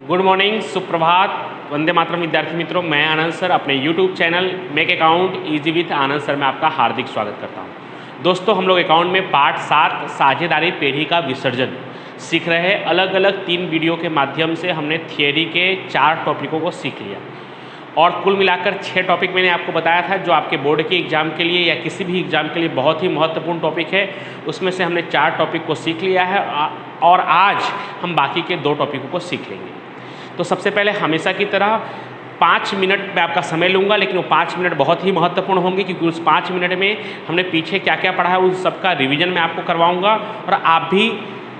Good morning, सुप्रभात, वंदे मातरम विद्यार्थी मित्रों। मैं आनंद सर अपने YouTube channel make account easy with Anand sir में आपका हार्दिक स्वागत करता हूं। दोस्तों, हम लोग अकाउंट में पार्ट 7 साझेदारी पेढ़ी का विसर्जन सीख रहे हैं। अलग अलग 3 वीडियो के माध्यम से हमने थियरी के 4 टॉपिकों को सीख लिया और कुल मिलाकर 6 टॉपिक मैंने आपको बताया था जो आपके बोर्ड के एग्ज़ाम के लिए या किसी भी एग्ज़ाम के लिए बहुत ही महत्वपूर्ण टॉपिक है। उसमें से हमने 4 टॉपिक को सीख लिया है और आज हम बाकी के 2 टॉपिकों को सीख लेंगे। तो सबसे पहले हमेशा की तरह 5 मिनट में आपका समय लूँगा, लेकिन वो 5 मिनट बहुत ही महत्वपूर्ण होंगे क्योंकि उस 5 मिनट में हमने पीछे क्या क्या पढ़ा है उस सबका रिवीजन मैं आपको करवाऊँगा और आप भी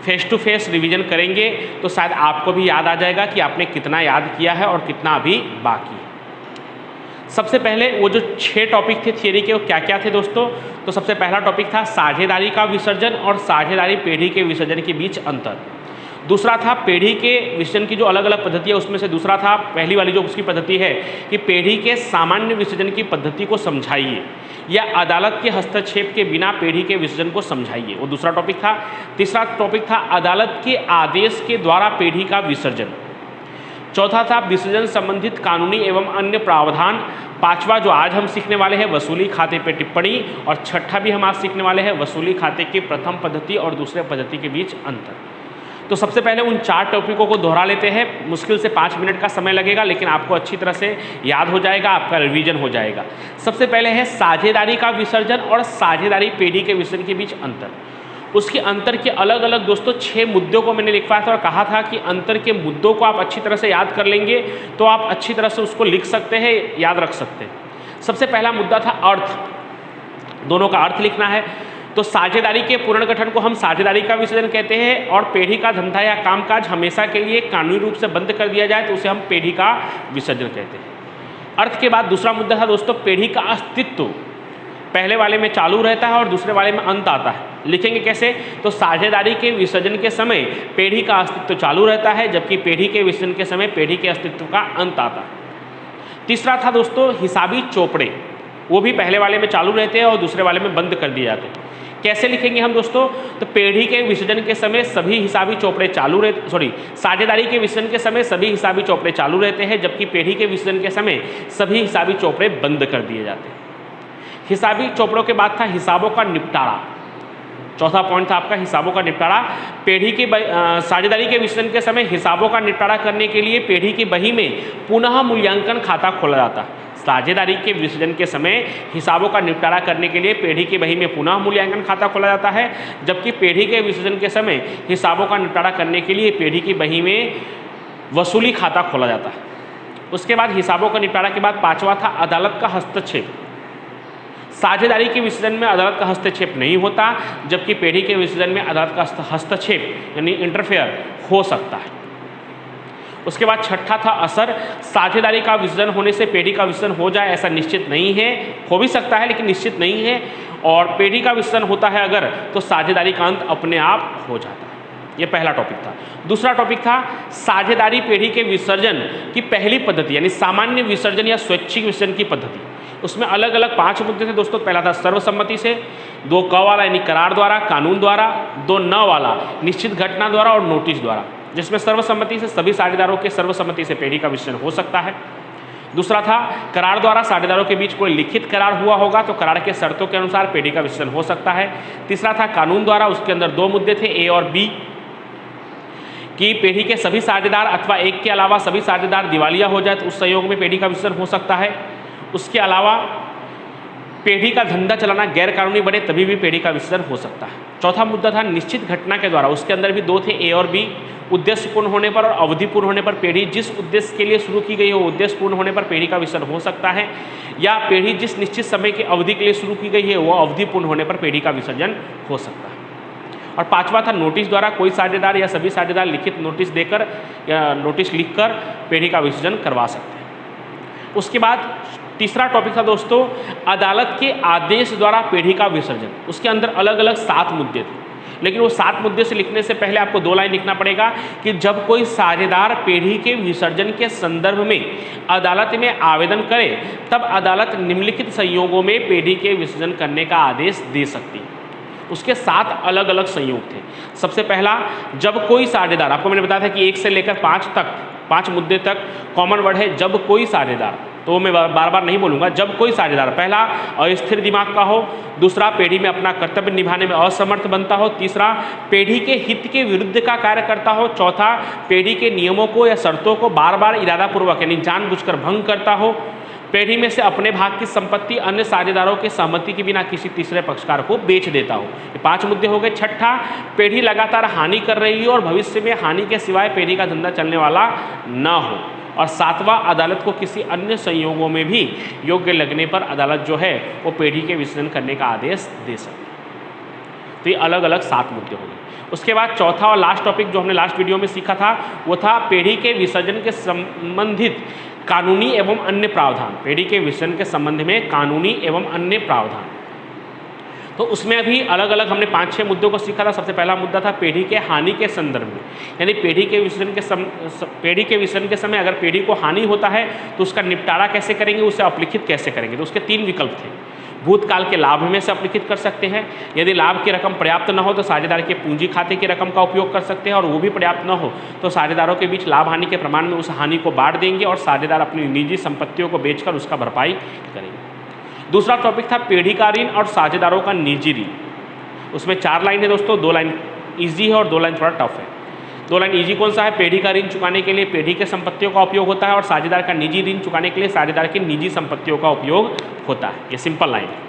फेस टू फेस रिवीजन करेंगे तो शायद आपको भी याद आ जाएगा कि आपने कितना याद किया है और कितना अभी बाकी है। सबसे पहले वो जो 6 टॉपिक थे थियरी के वो क्या क्या थे दोस्तों? तो सबसे पहला टॉपिक था साझेदारी का विसर्जन और साझेदारी पेढ़ी के विसर्जन के बीच अंतर। दूसरा था पेढ़ी के विसर्जन की जो अलग अलग पद्धति है उसमें से दूसरा था, पहली वाली जो उसकी पद्धति है कि पेढ़ी के सामान्य विसर्जन की पद्धति को समझाइए या अदालत के हस्तक्षेप के बिना पेढ़ी के विसर्जन को समझाइए, वो दूसरा टॉपिक था। तीसरा टॉपिक था अदालत के आदेश के द्वारा पेढ़ी का विसर्जन। चौथा था विसर्जन संबंधित कानूनी एवं अन्य प्रावधान। पांचवा जो आज हम सीखने वाले हैं वसूली खाते पे टिप्पणी और छठा भी हम आज सीखने वाले हैं वसूली खाते की प्रथम पद्धति और दूसरे पद्धति के बीच अंतर। तो सबसे पहले उन 4 टॉपिकों को दोहरा लेते हैं। मुश्किल से 5 मिनट का समय लगेगा लेकिन आपको अच्छी तरह से याद हो जाएगा, आपका रिवीजन हो जाएगा। सबसे पहले है साझेदारी का विसर्जन और साझेदारी पेढ़ी के विसर्जन के बीच अंतर। उसके अंतर के अलग अलग दोस्तों 6 मुद्दों को मैंने लिखवाया था और कहा था कि अंतर के मुद्दों को आप अच्छी तरह से याद कर लेंगे तो आप अच्छी तरह से उसको लिख सकते हैं, याद रख सकते हैं। सबसे पहला मुद्दा था अर्थ, दोनों का अर्थ लिखना है। तो साझेदारी के पुनर्गठन को हम साझेदारी का विसर्जन कहते हैं और पेढ़ी का धंधा या कामकाज हमेशा के लिए कानूनी रूप से बंद कर दिया जाए तो उसे हम पेढ़ी का विसर्जन कहते हैं। अर्थ के बाद दूसरा मुद्दा था दोस्तों पेढ़ी का अस्तित्व। पहले वाले में चालू रहता है और दूसरे वाले में अंत आता है। लिखेंगे कैसे? तो साझेदारी के विसर्जन के समय पेढ़ी का अस्तित्व चालू रहता है जबकि पेढ़ी के विसर्जन के समय पेढ़ी के अस्तित्व का अंत आता है। तीसरा था दोस्तों हिसाबी चोपड़े, वो भी पहले वाले में चालू रहते हैं और दूसरे वाले में बंद कर दिए जाते हैं। कैसे लिखेंगे हम दोस्तों? तो पेढ़ी के विसर्जन के समय सभी हिसाबी चोपड़े चालू रहते, साझेदारी के विसर्जन के समय सभी हिसाबी चोपड़े चालू रहते हैं जबकि पेढ़ी के विसर्जन के समय सभी हिसाबी चोपड़े बंद कर दिए जाते हैं। हिसाबी चोपड़ों के बाद था हिसाबों का निपटारा। चौथा पॉइंट था आपका हिसाबों का निपटारा। पेढ़ी के साझेदारी के विसर्जन के समय हिसाबों का निपटारा करने के लिए पेढ़ी की बही में पुनः मूल्यांकन खाता खोला जाता है। साझेदारी के विसर्जन के समय हिसाबों का निपटारा करने के लिए पेढ़ी की बही में पुनः मूल्यांकन खाता खोला जाता है जबकि पेढ़ी के विसर्जन के समय हिसाबों का निपटारा करने के लिए पेढ़ी की बही में वसूली खाता खोला जाता है। उसके बाद हिसाबों का निपटारा के बाद पांचवा था अदालत का हस्तक्षेप। साझेदारी के विसर्जन में अदालत का हस्तक्षेप नहीं होता जबकि पेढ़ी के विसर्जन में अदालत का हस्तक्षेप यानी इंटरफेयर हो सकता है। उसके बाद छठा था असर। साझेदारी का विसर्जन होने से पेढ़ी का विसर्जन हो जाए ऐसा निश्चित नहीं है, हो भी सकता है लेकिन निश्चित नहीं है। और पेढ़ी का विसर्जन होता है अगर तो साझेदारी का अंत अपने आप हो जाता है। ये पहला टॉपिक था। दूसरा टॉपिक था साझेदारी पेढ़ी के विसर्जन की पहली पद्धति यानी सामान्य विसर्जन या स्वैच्छिक विसर्जन की पद्धति। उसमें अलग अलग 5 मुद्दे थे दोस्तों। पहला था सर्वसम्मति से, 2 क वाला यानी करार द्वारा, कानून द्वारा, 2 न वाला निश्चित घटना द्वारा और नोटिस द्वारा, जिसमें सर्वसम्मति से सभी साझेदारों के सर्वसम्मति से पेढ़ी का विसर्जन हो सकता है। दूसरा था करार द्वारा साझेदारों के बीच कोई लिखित करार हुआ होगा तो करार के शर्तों के अनुसार पेढ़ी का विसर्जन हो सकता है। तीसरा था कानून द्वारा, उसके अंदर 2 मुद्दे थे ए और बी कि पेढ़ी के सभी साझेदार अथवा एक के अलावा सभी साझेदार दिवालिया हो जाए तो उस संयोग में पेढ़ी का विसर्जन हो सकता है। उसके अलावा पेढ़ी का धंधा चलाना गैर कानूनी बने तभी भी पेढ़ी का विसर्जन हो सकता है। चौथा मुद्दा था निश्चित घटना के द्वारा, उसके अंदर भी 2 थे ए और बी। उद्देश्य पूर्ण होने पर और अवधि पूर्ण होने पर पेढ़ी जिस उद्देश्य के लिए शुरू की गई है वो उद्देश्य पूर्ण होने पर पेढ़ी का विसर्जन हो सकता है या पेढ़ी जिस निश्चित समय की अवधि के लिए शुरू की गई है वो अवधि पूर्ण होने पर पेढ़ी का विसर्जन हो सकता है। और पांचवा था नोटिस द्वारा, कोई साझेदार या सभी साझेदार लिखित नोटिस देकर या नोटिस लिखकर पेढ़ी का विसर्जन करवा सकते हैं। उसके बाद तीसरा टॉपिक था दोस्तों अदालत के आदेश द्वारा पेढ़ी का विसर्जन। उसके अंदर अलग अलग 7 मुद्दे थे लेकिन वो 7 मुद्दे से लिखने से पहले आपको 2 लाइन लिखना पड़ेगा कि जब कोई साझेदार पेढ़ी के विसर्जन के संदर्भ में अदालत में आवेदन करे तब अदालत निम्नलिखित संयोगों में पेढ़ी के विसर्जन करने का आदेश दे सकती है। उसके 7 अलग अलग संयोग थे। सबसे पहला, जब कोई साझेदार, आपको मैंने बताया था कि 1 से लेकर 5 तक 5 मुद्दे तक कॉमन वर्ड है जब कोई साझेदार, तो मैं बार बार नहीं बोलूँगा। जब कोई साझेदार, पहला अस्थिर दिमाग का हो, दूसरा पीढ़ी में अपना कर्तव्य निभाने में असमर्थ बनता हो, तीसरा पीढ़ी के हित के विरुद्ध का कार्य करता हो, चौथा पीढ़ी के नियमों को या शर्तों को बार बार इरादापूर्वक यानी जानबूझकर भंग करता हो, पीढ़ी में से अपने भाग की संपत्ति अन्य साझेदारों की सहमति के बिना किसी तीसरे पक्षकार को बेच देता हो। ये 5 मुद्दे हो गए। छठा, पीढ़ी लगातार हानि कर रही हो और भविष्य में हानि के सिवाय पीढ़ी का धंधा चलने वाला न हो। और 7वां, अदालत को किसी अन्य संयोगों में भी योग्य लगने पर अदालत जो है वो पीढ़ी के विसर्जन करने का आदेश दे सकती है। तो ये अलग अलग 7 मुद्दे हो गए। उसके बाद चौथा और लास्ट टॉपिक जो हमने लास्ट वीडियो में सीखा था वो था पीढ़ी के विसर्जन के संबंधित कानूनी एवं अन्य प्रावधान। पीढ़ी के विसर्जन के संबंध में कानूनी एवं अन्य प्रावधान, तो उसमें अभी अलग अलग हमने 5-6 मुद्दों को सीखा था। सबसे पहला मुद्दा था पीढ़ी के हानि के संदर्भ में, यानी पीढ़ी के विसर्जन के समय अगर पीढ़ी को हानि होता है तो उसका निपटारा कैसे करेंगे, उसे अपलिखित कैसे करेंगे। तो उसके 3 विकल्प थे। भूतकाल के लाभ में से अपलिखित कर सकते हैं, यदि लाभ की रकम पर्याप्त न हो तो साझेदार के पूंजी खाते की रकम का उपयोग कर सकते हैं, और वो भी पर्याप्त न हो तो साझेदारों के बीच लाभ हानि के प्रमाण में उस हानि को बांट देंगे और साझेदार अपनी निजी संपत्तियों को बेचकर उसका भरपाई करेंगे। दूसरा टॉपिक था पीढ़ी का ऋण और साझेदारों का निजी ऋण। उसमें 4 लाइन है दोस्तों, 2 लाइन ईजी है और 2 लाइन थोड़ा टफ है। 2 लाइन ईजी कौन सा है, पीढ़ी का ऋण चुकाने के लिए पीढ़ी के संपत्तियों का उपयोग होता है और साझेदार का निजी ऋण चुकाने के लिए साझेदार की निजी संपत्तियों का उपयोग होता है। ये सिंपल लाइन है।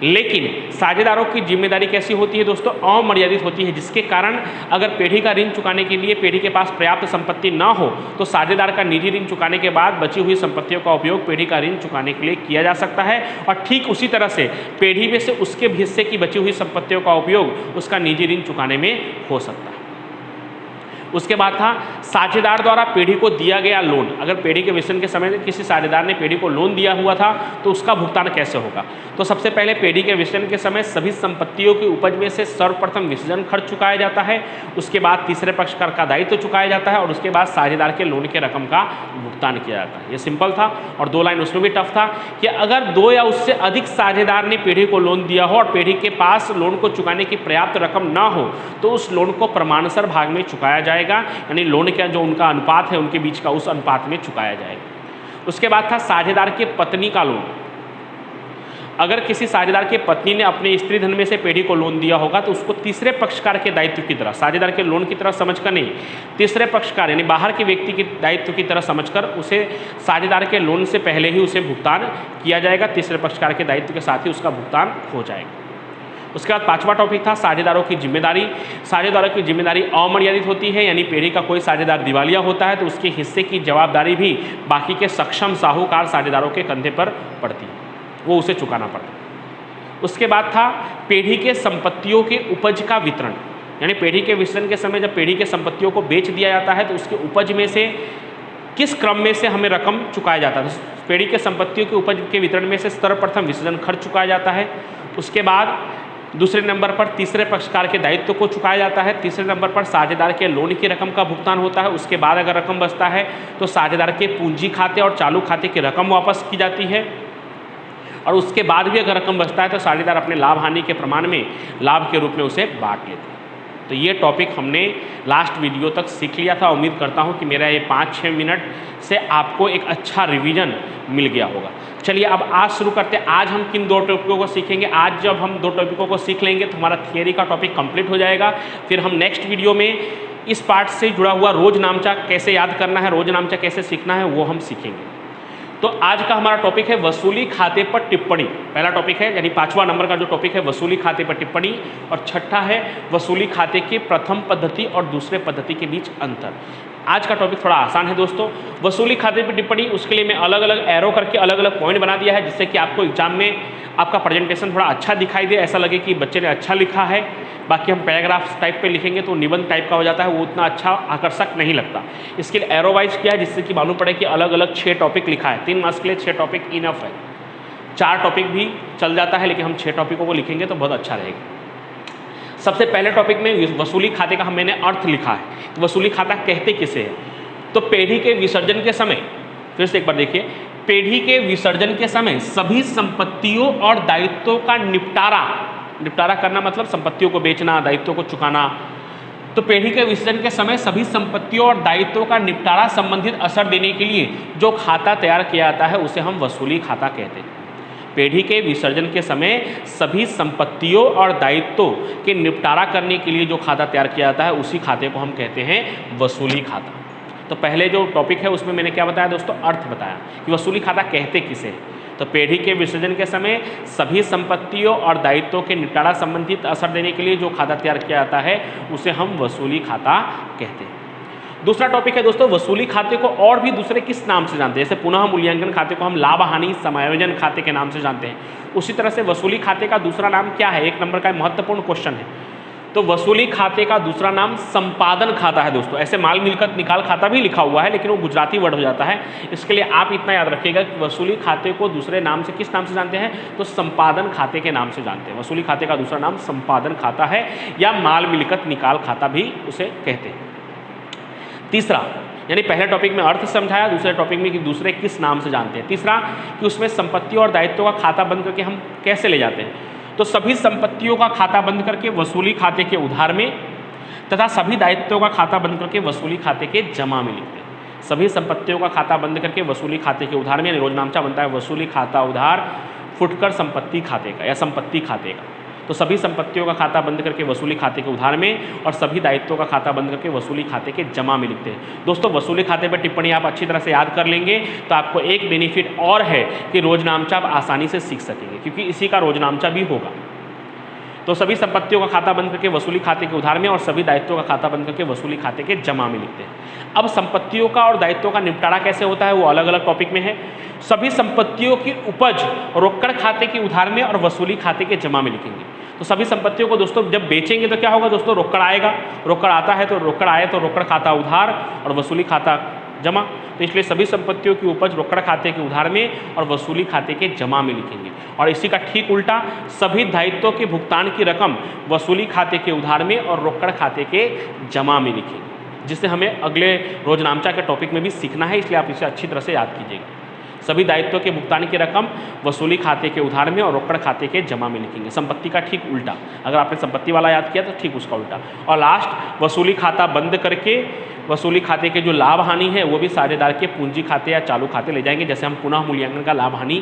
लेकिन साझेदारों की जिम्मेदारी कैसी होती है दोस्तों, अमर्यादित होती है, जिसके कारण अगर पीढ़ी का ऋण चुकाने के लिए पीढ़ी के पास पर्याप्त संपत्ति न हो तो साझेदार का निजी ऋण चुकाने के बाद बची हुई संपत्तियों का उपयोग पीढ़ी का ऋण चुकाने के लिए किया जा सकता है। और ठीक उसी तरह से पीढ़ी में से उसके हिस्से की बची हुई संपत्तियों का उपयोग उसका निजी ऋण चुकाने में हो सकता है। उसके बाद था साझेदार द्वारा पीढ़ी को दिया गया लोन। अगर पीढ़ी के विसर्जन के समय किसी साझेदार ने पीढ़ी को लोन दिया हुआ था तो उसका भुगतान कैसे होगा। तो सबसे पहले पीढ़ी के विसर्जन के समय सभी संपत्तियों की उपज में से सर्वप्रथम विसर्जन खर्च चुकाया जाता है, उसके बाद तीसरे पक्षकार का दायित्व चुकाया जाता है और उसके बाद साझेदार के लोन के रकम का भुगतान किया जाता है। ये सिंपल था। और 2 लाइन उसमें भी टफ था कि अगर 2 या उससे अधिक साझेदार ने पीढ़ी को लोन दिया हो और पीढ़ी के पास लोन को चुकाने की पर्याप्त रकम ना हो तो उस लोन को प्रमाणसर भाग में चुकाया जाएगा, यानी लोन का जो उनका अनुपात है उनके बीच का उस अनुपात में चुकाया जाएगा। उसके बाद था साझेदार के पत्नी का लोन। अगर किसी साझेदार की पत्नी ने अपने स्त्री धन में से पीढ़ी को लोन दिया होगा तो उसको तीसरे पक्षकार के दायित्व की तरह, साझेदार के लोन की तरह समझकर नहीं, तीसरे पक्षकार यानी बाहर के व्यक्ति के दायित्व की तरह समझकर उसे साझेदार के लोन से पहले ही उसे भुगतान किया जाएगा, तीसरे पक्षकार के दायित्व के साथ ही उसका भुगतान हो जाएगा। उसके बाद 5वां टॉपिक था साझेदारों की जिम्मेदारी। साझेदारों की जिम्मेदारी अमर्यादित होती है, यानी पीढ़ी का कोई साझेदार दिवालिया होता है तो उसके हिस्से की जवाबदारी भी बाकी के सक्षम साहूकार साझेदारों के कंधे पर पड़ती है, वो उसे चुकाना पड़ता है। उसके बाद था पीढ़ी के संपत्तियों के उपज का वितरण, यानी पीढ़ी के विसर्जन के समय जब पीढ़ी के संपत्तियों को बेच दिया जाता है तो उसके उपज में से किस क्रम में से हमें रकम चुकाया जाता है। पीढ़ी के संपत्तियों के उपज के वितरण में से सर्वप्रथम विसर्जन खर्च चुकाया जाता है, उसके बाद दूसरे नंबर पर तीसरे पक्षकार के दायित्व को चुकाया जाता है, तीसरे नंबर पर साझेदार के लोन की रकम का भुगतान होता है, उसके बाद अगर रकम बचता है तो साझेदार के पूंजी खाते और चालू खाते की रकम वापस की जाती है, और उसके बाद भी अगर रकम बचता है तो साझेदार अपने लाभ हानि के प्रमाण में लाभ के रूप में उसे बांट लेते हैं। तो ये टॉपिक हमने लास्ट वीडियो तक सीख लिया था। उम्मीद करता हूँ कि मेरा ये 5-6 मिनट से आपको एक अच्छा रिवीजन मिल गया होगा। चलिए अब आज शुरू करते हैं। आज हम किन 2 टॉपिकों को सीखेंगे। आज जब हम 2 टॉपिकों को सीख लेंगे तो हमारा थियरी का टॉपिक कंप्लीट हो जाएगा। फिर हम नेक्स्ट वीडियो में इस पार्ट से जुड़ा हुआ रोज नामचा कैसे याद करना है, रोज नामचा कैसे सीखना है, वो हम सीखेंगे। तो आज का हमारा टॉपिक है वसूली खाते पर टिप्पणी। पहला टॉपिक है, यानी 5वां नंबर का जो टॉपिक है वसूली खाते पर टिप्पणी, और छठा है वसूली खाते की प्रथम पद्धति और दूसरे पद्धति के बीच अंतर। आज का टॉपिक थोड़ा आसान है दोस्तों। वसूली खाते पर टिप्पणी, उसके लिए मैं अलग अलग एरो करके अलग अलग पॉइंट बना दिया है जिससे कि आपको एग्जाम में आपका प्रेजेंटेशन थोड़ा अच्छा दिखाई दे, ऐसा लगे कि बच्चे ने अच्छा लिखा है। बाकी हम पैराग्राफ्स टाइप पे लिखेंगे तो निबंध टाइप का हो जाता है, वो उतना अच्छा आकर्षक नहीं लगता। इसके लिए एरो वाइज किया है जिससे कि मालूम पड़े कि अलग अलग 6 टॉपिक लिखा है। 3 मार्क्स के लिए 6 टॉपिक इनफ है। 4 टॉपिक भी चल जाता है लेकिन हम 6 टॉपिकों को लिखेंगे तो बहुत अच्छा रहेगा। सबसे पहले टॉपिक में वसूली खाते का मैंने अर्थ लिखा है। वसूली खाता कहते किसे है, तो पीढ़ी के विसर्जन के समय, फिर से एक बार देखिए, पीढ़ी के विसर्जन के समय सभी संपत्तियों और दायित्वों का निपटारा करना, मतलब संपत्तियों को बेचना, दायित्वों को चुकाना, तो पेढ़ी के विसर्जन के समय सभी संपत्तियों और दायित्वों का निपटारा संबंधित असर देने के लिए जो खाता तैयार किया जाता है उसे हम वसूली खाता कहते हैं। पेढ़ी के विसर्जन के समय सभी संपत्तियों और दायित्वों के निपटारा करने के लिए जो खाता तैयार किया जाता है उसी खाते को हम कहते हैं वसूली खाता। तो पहले जो टॉपिक है उसमें मैंने क्या बताया दोस्तों, अर्थ बताया कि वसूली खाता कहते किसे हैं। तो पेढ़ी के विसर्जन के समय सभी संपत्तियों और दायित्वों के निपटारा संबंधित असर देने के लिए जो खाता तैयार किया जाता है उसे हम वसूली खाता कहते हैं। दूसरा टॉपिक है दोस्तों, वसूली खाते को और भी दूसरे किस नाम से जानते हैं। जैसे पुनः मूल्यांकन खाते को हम लाभ हानि समायोजन खाते के नाम से जानते हैं, उसी तरह से वसूली खाते का दूसरा नाम क्या है, 1 नंबर का महत्वपूर्ण क्वेश्चन है। तो वसूली खाते का दूसरा नाम संपादन खाता है दोस्तों। ऐसे माल मिलकत निकाल खाता भी लिखा हुआ है लेकिन वो गुजराती वर्ड हो जाता है, इसके लिए आप इतना याद रखिएगा कि वसूली खाते को दूसरे नाम से किस नाम से जानते हैं, तो संपादन खाते के नाम से जानते हैं। वसूली खाते का दूसरा नाम संपादन खाता है या माल मिलकत निकाल खाता भी उसे कहते हैं। तीसरा, यानी पहले टॉपिक में अर्थ समझाया, दूसरे टॉपिक में कि दूसरे किस नाम से जानते हैं। तीसरा कि उसमें संपत्तियों और दायित्वों का खाता बंद करके हम कैसे ले जाते हैं। तो सभी संपत्तियों का खाता बंद करके वसूली खाते के उधार में तथा सभी दायित्वों का खाता बंद करके वसूली खाते के जमा में लिखते हैं। सभी संपत्तियों का खाता बंद करके वसूली खाते के उधार में, रोजनामचा बनता है वसूली खाता उधार फुटकर संपत्ति खाते का या संपत्ति खाते का। तो सभी संपत्तियों का खाता बंद करके वसूली खाते के उधार में और सभी दायित्वों का खाता बंद करके वसूली खाते के जमा में लिखते हैं। दोस्तों वसूली खाते पर टिप्पणी आप अच्छी तरह से याद कर लेंगे तो आपको एक बेनिफिट और है कि रोजनामचा आप आसानी से सीख सकेंगे क्योंकि इसी का रोजनामचा भी होगा। तो सभी संपत्तियों का खाता बंद करके वसूली खाते के उधार में और सभी दायित्वों का खाता बंद करके वसूली खाते के जमा में लिखते हैं। अब संपत्तियों का और दायित्वों का निपटारा कैसे होता है वो अलग अलग टॉपिक में है। सभी संपत्तियों की उपज रोकड़ खाते के उधार में और वसूली खाते के जमा में लिखेंगे। तो सभी संपत्तियों को दोस्तों जब बेचेंगे तो क्या होगा दोस्तों, रोकड़ आएगा, रोकड़ आता है तो रोकड़ आए तो रोकड़ खाता उधार और वसूली खाता जमा। तो इसलिए सभी संपत्तियों की उपज रोकड़ खाते के उधार में और वसूली खाते के जमा में लिखेंगे। और इसी का ठीक उल्टा सभी दायित्वों के भुगतान की रकम वसूली खाते के उधार में और रोकड़ खाते के जमा में लिखेंगे, जिससे हमें अगले रोजनामचा के टॉपिक में भी सीखना है, इसलिए आप इसे अच्छी तरह से याद कीजिएगा। सभी दायित्वों के भुगतान की रकम वसूली खाते के उधार में और रोकड़ खाते के जमा में लिखेंगे। संपत्ति का ठीक उल्टा, अगर आपने संपत्ति वाला याद किया तो ठीक उसका उल्टा। और लास्ट वसूली खाता बंद करके वसूली खाते के जो लाभ हानि है वो भी साझेदार के पूंजी खाते या चालू खाते ले जाएंगे। जैसे हम पुनः मूल्यांकन का लाभ हानि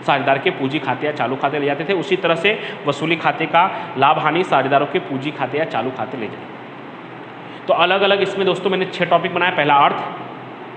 साझेदार के पूंजी खाते या चालू खाते ले जाते थे, उसी तरह से वसूली खाते का लाभ हानि साझेदारों के पूंजी खाते या चालू खाते ले जाएंगे। तो अलग अलग इसमें दोस्तों मैंने 6 टॉपिक बनाया। पहला अर्थ,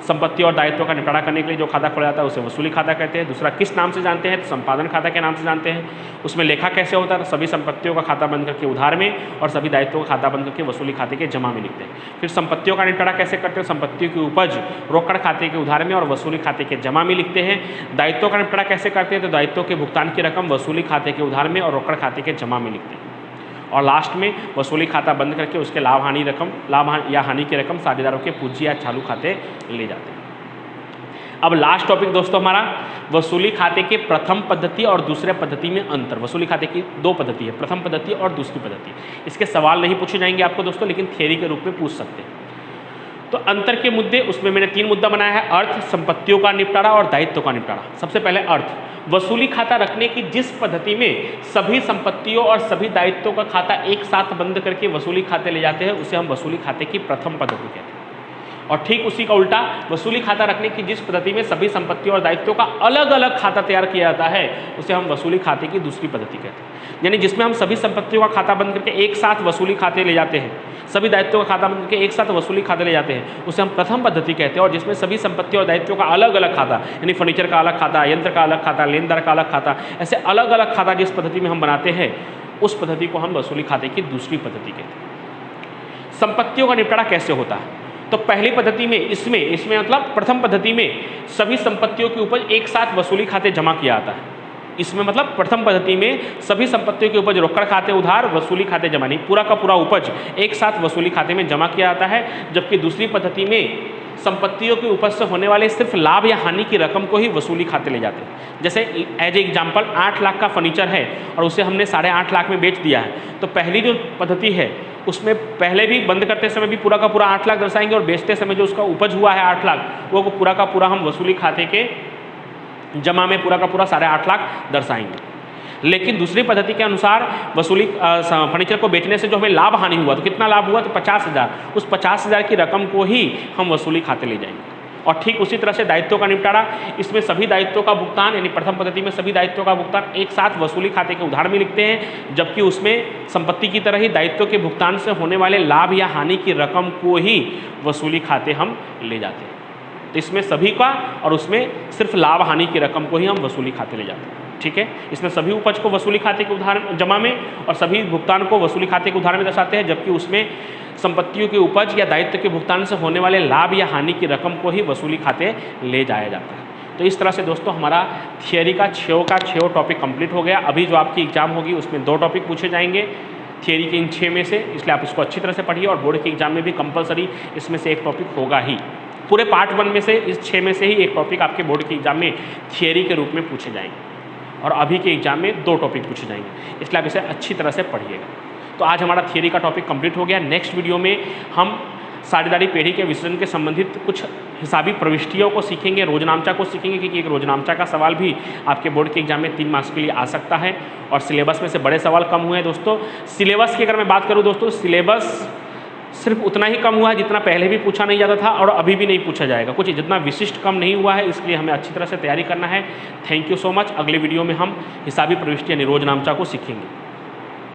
संपत्ति और दायित्वों का निपटारा करने के लिए जो खाता खोला जाता है उसे वसूली खाता कहते हैं। दूसरा किस नाम से जानते हैं, तो संपादन खाता के नाम से जानते हैं। उसमें लेखा कैसे होता है, तो सभी संपत्तियों का खाता बंद करके उधार में और सभी दायित्वों का खाता बंद करके वसूली खाते के जमा में लिखते हैं। फिर संपत्तियों का निपटारा कैसे करते हैं, संपत्तियों की उपज रोकड़ खाते के उधार में और वसूली खाते के जमा में लिखते हैं। दायित्वों का निपटारा कैसे करते हैं, तो दायित्वों के भुगतान की रकम वसूली खाते के उधार में और रोकड़ खाते के जमा में लिखते हैं। और लास्ट में वसूली खाता बंद करके उसके लाभ या हानि की रकम साझेदारों के पूंजी या चालू खाते ले जाते हैं। अब लास्ट टॉपिक दोस्तों हमारा वसूली खाते के प्रथम पद्धति और दूसरे पद्धति में अंतर। वसूली खाते की 2 पद्धति है, प्रथम पद्धति और दूसरी पद्धति। इसके सवाल नहीं पूछे जाएंगे आपको दोस्तों, लेकिन थ्योरी के रूप में पूछ सकते हैं। तो अंतर के मुद्दे, उसमें मैंने 3 मुद्दा बनाया है, अर्थ, संपत्तियों का निपटारा और दायित्व का निपटारा। सबसे पहले अर्थ, वसूली खाता रखने की जिस पद्धति में सभी संपत्तियों और सभी दायित्वों का खाता एक साथ बंद करके वसूली खाते ले जाते हैं उसे हम वसूली खाते की प्रथम पद्धति कहते हैं। और ठीक उसी का उल्टा, वसूली खाता रखने की जिस पद्धति में सभी संपत्तियों और दायित्वों का अलग अलग खाता तैयार किया जाता है उसे हम वसूली खाते की दूसरी पद्धति कहते हैं। यानी जिसमें हम सभी संपत्तियों का खाता बंद करके एक साथ वसूली खाते ले जाते हैं, सभी दायित्वों का खाता बंद करके एक साथ वसूली खाते ले जाते हैं, उसे हम प्रथम पद्धति कहते हैं। और जिसमें सभी संपत्तियों और दायित्वों का अलग अलग खाता, यानी फर्नीचर का अलग खाता, यंत्र का अलग खाता, लेनदार का अलग खाता, ऐसे अलग अलग खाता जिस पद्धति में हम बनाते हैं उस पद्धति को हम वसूली खाते की दूसरी पद्धति कहते हैं। संपत्तियों का निपटारा कैसे होता है, तो पहली पद्धति में इसमें मतलब प्रथम पद्धति में सभी संपत्तियों की उपज एक साथ वसूली खाते जमा किया जाता है। इसमें मतलब प्रथम पद्धति में सभी संपत्तियों की उपज रोकड़ खाते उधार वसूली खाते जमा, नहीं पूरा का पूरा उपज एक साथ वसूली खाते में जमा किया जाता है। जबकि दूसरी पद्धति में संपत्तियों की उपज से होने वाले सिर्फ लाभ या हानि की रकम को ही वसूली खाते ले जाते हैं। जैसे एज एग्जाम्पल 8 लाख का फर्नीचर है और उसे हमने 8.5 लाख में बेच दिया है, तो पहली जो पद्धति है उसमें पहले भी बंद करते समय भी पूरा का पूरा 8 लाख दर्शाएंगे और बेचते समय जो उसका उपज हुआ है 8 लाख वो पूरा का पूरा हम वसूली खाते के जमा में पूरा का पूरा 8.5 लाख दर्शाएंगे। लेकिन दूसरी पद्धति के अनुसार वसूली फर्नीचर को बेचने से जो हमें लाभ हानि हुआ, तो कितना लाभ हुआ, तो 50,000, उस 50,000 की रकम को ही हम वसूली खाते ले जाएंगे। और ठीक उसी तरह से दायित्वों का निपटारा, इसमें सभी दायित्वों का भुगतान, यानी प्रथम पद्धति में सभी दायित्वों का भुगतान एक साथ वसूली खाते के उधार में लिखते हैं, जबकि उसमें संपत्ति की तरह ही दायित्व के भुगतान से होने वाले लाभ या हानि की रकम को ही वसूली खाते हम ले जाते हैं। तो इसमें सभी का और उसमें सिर्फ लाभ हानि की रकम को ही हम वसूली खाते ले जाते हैं। ठीक है, इसमें सभी उपज को वसूली खाते के उधार जमा में और सभी भुगतान को वसूली खाते के उधार में दर्शाते हैं, जबकि उसमें संपत्तियों की उपज या दायित्व के भुगतान से होने वाले लाभ या हानि की रकम को ही वसूली खाते ले जाया जाता है। तो इस तरह से दोस्तों हमारा थियरी का 6 टॉपिक कंप्लीट हो गया। अभी जो आपकी एग्जाम होगी उसमें 2 टॉपिक पूछे जाएंगे थियरी के इन 6 में से, इसलिए आप इसको अच्छी तरह से पढ़िए और बोर्ड के एग्जाम में भी कंपलसरी इसमें से एक टॉपिक होगा ही। पूरे पार्ट 1 में से इस 6 में से ही एक टॉपिक आपके बोर्ड के एग्जाम में थियरी के रूप में पूछे जाएंगे और अभी के एग्जाम में 2 टॉपिक पूछे जाएंगे, इसलिए आप इसे अच्छी तरह से पढ़िएगा। तो आज हमारा थियरी का टॉपिक कंप्लीट हो गया। नेक्स्ट वीडियो में हम साझेदारी पेढ़ी के विसर्जन के संबंधित कुछ हिसाबी प्रविष्टियों को सीखेंगे, रोजनामचा को सीखेंगे, क्योंकि एक रोजनामचा का सवाल भी आपके बोर्ड के एग्जाम में 3 मार्क्स के लिए आ सकता है और सिलेबस में से बड़े सवाल कम हुए हैं दोस्तों। सिलेबस की अगर मैं बात करूँ दोस्तों, सिलेबस सिर्फ उतना ही कम हुआ है जितना पहले भी पूछा नहीं जाता था और अभी भी नहीं पूछा जाएगा, कुछ जितना विशिष्ट कम नहीं हुआ है, इसलिए हमें अच्छी तरह से तैयारी करना है। Thank you so much. अगले वीडियो में हम हिसाबी प्रविष्टि यानी रोजनामचा को सीखेंगे।